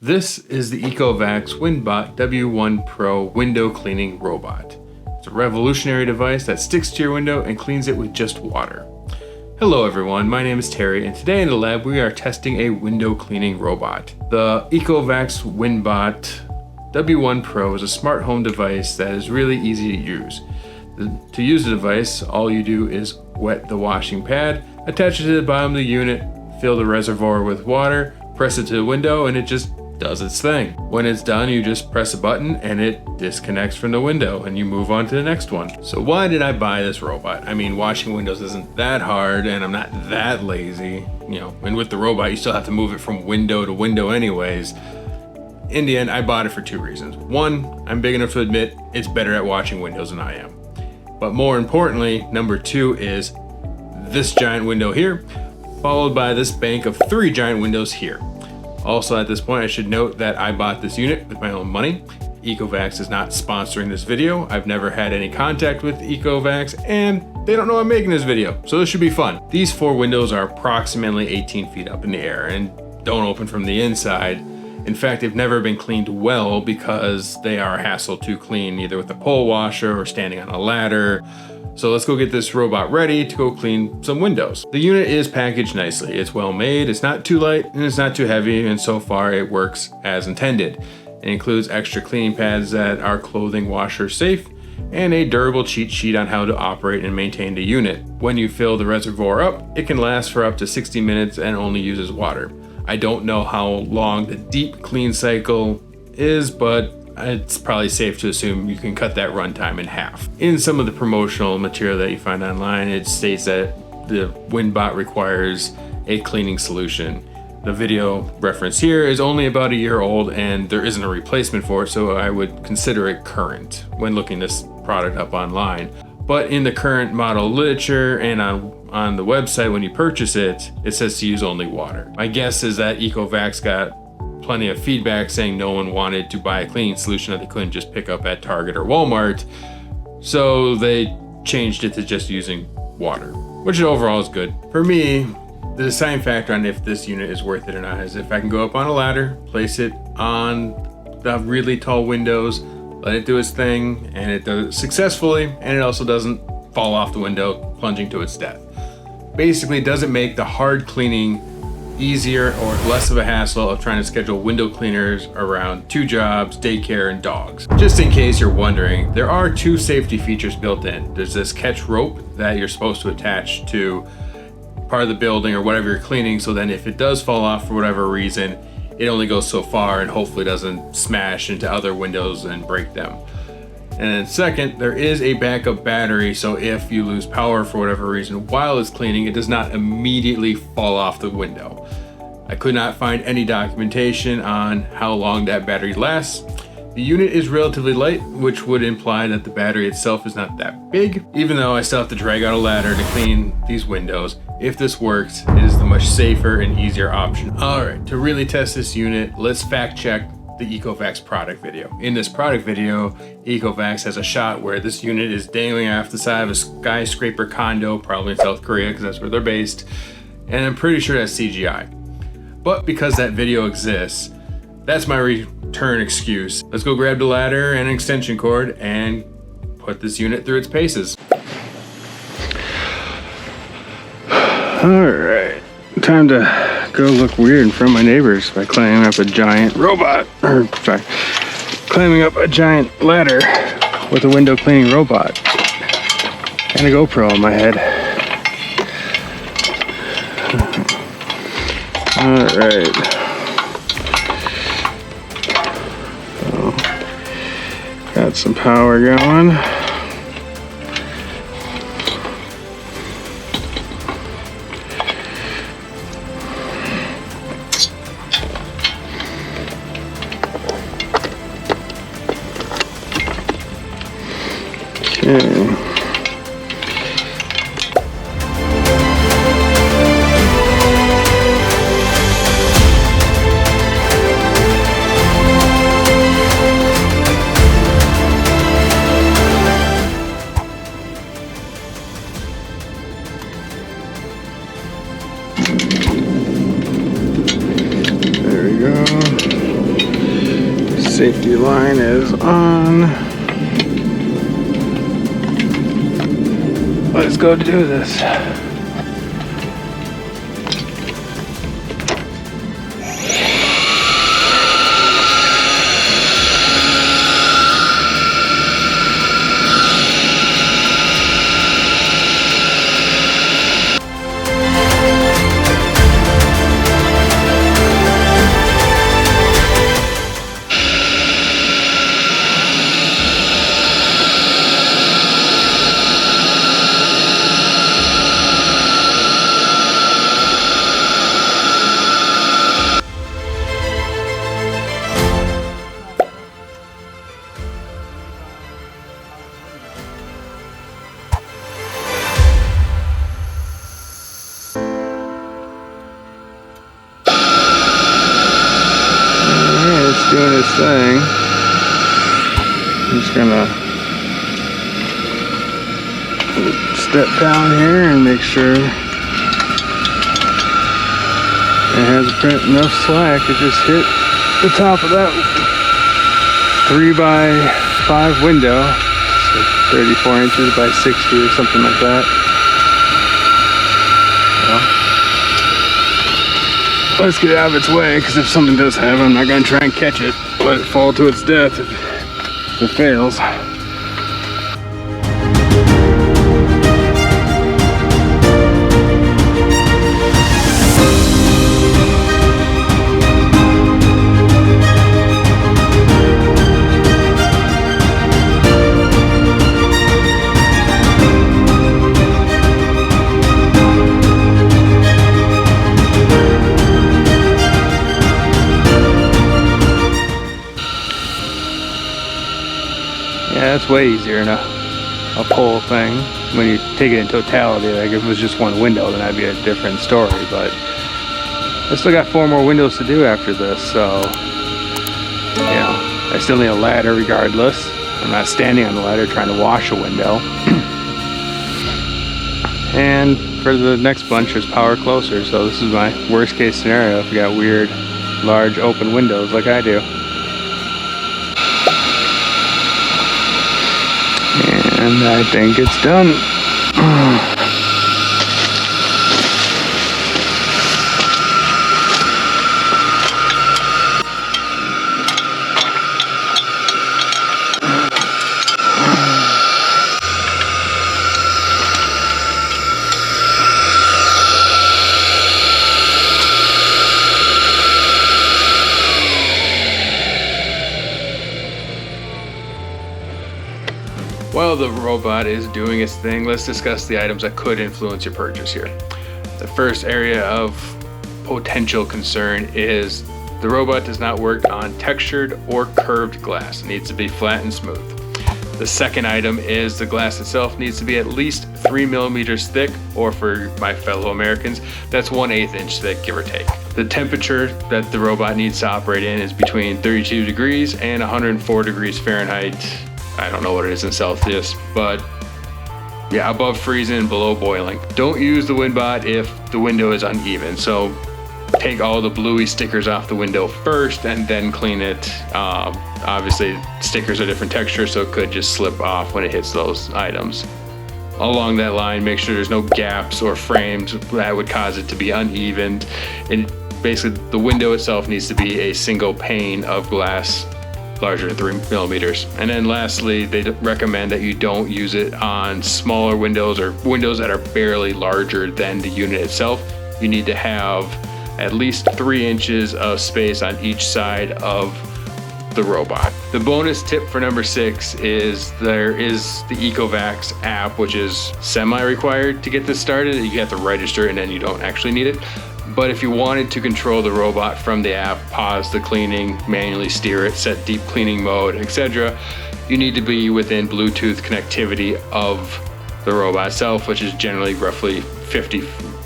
This is the Ecovacs Winbot W1 Pro window cleaning robot. It's a revolutionary device that sticks to your window and cleans it with just water. Hello everyone, my name is Terry, and today in the lab we are testing a window cleaning robot. The Ecovacs Winbot W1 Pro is a smart home device that is really easy to use. To use the device, all you do is wet the washing pad, attach it to the bottom of the unit, fill the reservoir with water, press it to the window, and it just does its thing. When it's done, you just press a button and it disconnects from the window and you move on to the next one. So why did I buy this robot? I mean, washing windows isn't that hard and I'm not that lazy, and with the robot, you still have to move it from window to window anyways. In the end, I bought it for two reasons. One, I'm big enough to admit it's better at washing windows than I am. But more importantly, number two is this giant window here, followed by this bank of three giant windows here. Also at this point, I should note that I bought this unit with my own money. Ecovacs is not sponsoring this video. I've never had any contact with Ecovacs and they don't know I'm making this video, so this should be fun. These four windows are approximately 18 feet up in the air and don't open from the inside. In fact, they've never been cleaned well because they are a hassle to clean either with a pole washer or standing on a ladder. So let's go get this robot ready to go clean some windows. The unit is packaged nicely. It's well made, it's not too light, and it's not too heavy, and so far it works as intended. It includes extra cleaning pads that are clothing washer safe, and a durable cheat sheet on how to operate and maintain the unit. When you fill the reservoir up, it can last for up to 60 minutes and only uses water. I don't know how long the deep clean cycle is, but it's probably safe to assume you can cut that runtime in half. In some of the promotional material that you find online, it states that the Winbot requires a cleaning solution. The video reference here is only about a year old and there isn't a replacement for it, so I would consider it current when looking this product up online. But in the current model literature and on the website when you purchase it, it says to use only water. My guess is that Ecovacs got plenty of feedback saying no one wanted to buy a cleaning solution that they couldn't just pick up at Target or Walmart, so they changed it to just using water, which overall is good. For me, the deciding factor on if this unit is worth it or not is if I can go up on a ladder, place it on the really tall windows, let it do its thing, and it does it successfully, and it also doesn't fall off the window, plunging to its death. Basically, it doesn't make the hard cleaning easier or less of a hassle of trying to schedule window cleaners around two jobs, daycare, and dogs. Just in case you're wondering, there are two safety features built in. There's this catch rope that you're supposed to attach to part of the building or whatever you're cleaning, so then if it does fall off for whatever reason, it only goes so far and hopefully doesn't smash into other windows and break them. And then second, there is a backup battery, so if you lose power for whatever reason while it's cleaning, it does not immediately fall off the window. I could not find any documentation on how long that battery lasts. The unit is relatively light, which would imply that the battery itself is not that big, even though I still have to drag out a ladder to clean these windows. If this works, it is the much safer and easier option. All right, to really test this unit, let's fact check the Ecovacs product video. In this product video, Ecovacs has a shot where this unit is dangling off the side of a skyscraper condo, probably in South Korea because that's where they're based, and I'm pretty sure that's CGI. But because that video exists, that's my return excuse. Let's go grab the ladder and an extension cord and put this unit through its paces. All right, time to go look weird in front of my neighbors by climbing up a giant climbing up a giant ladder with a window cleaning robot and a GoPro on my head. All right. So, got some power going. Okay. There we go. Safety line is on. Let's go do this. Doing his thing. I'm just gonna step down here and make sure it has enough slack. It just hit the top of that 3x5 window, so 34 inches by 60 or something like that. Let's get out of its way, because if something does happen, I'm not going to try and catch it, let it fall to its death if it fails. Yeah, it's way easier in a pole thing. When you take it in totality, like if it was just one window, then that'd be a different story. But I still got 4 more windows to do after this, so you know, I still need a ladder regardless. I'm not standing on the ladder trying to wash a window. And for the next bunch, there's power closer. So this is my worst case scenario if you got weird, large open windows like I do. And I think it's done. While the robot is doing its thing, let's discuss the items that could influence your purchase here. The first area of potential concern is the robot does not work on textured or curved glass. It needs to be flat and smooth. The second item is the glass itself needs to be at least 3 millimeters thick, or for my fellow Americans, that's 1/8 inch thick, give or take. The temperature that the robot needs to operate in is between 32 degrees and 104 degrees Fahrenheit. I don't know what it is in Celsius, but yeah, above freezing and below boiling. Don't use the Winbot if the window is uneven. So take all the bluey stickers off the window first and then clean it. Obviously stickers are different texture, so it could just slip off when it hits those items. Along that line, make sure there's no gaps or frames that would cause it to be uneven. And basically the window itself needs to be a single pane of glass larger than 3 millimeters. And then lastly, they recommend that you don't use it on smaller windows or windows that are barely larger than the unit itself. You need to have at least 3 inches of space on each side of the robot. The bonus tip for number 6 is there is the Ecovacs app, which is semi-required to get this started. You have to register and then you don't actually need it. But if you wanted to control the robot from the app, pause the cleaning, manually steer it, set deep cleaning mode, etc., you need to be within Bluetooth connectivity of the robot itself, which is generally roughly 50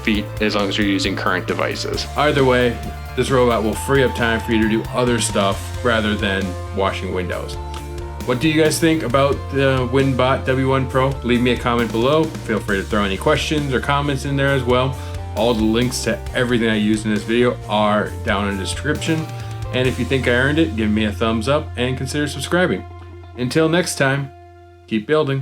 feet as long as you're using current devices. Either way, this robot will free up time for you to do other stuff rather than washing windows. What do you guys think about the Winbot W1 Pro? Leave me a comment below. Feel free to throw any questions or comments in there as well. All the links to everything I used in this video are down in the description. And if you think I earned it, give me a thumbs up and consider subscribing. Until next time, keep building.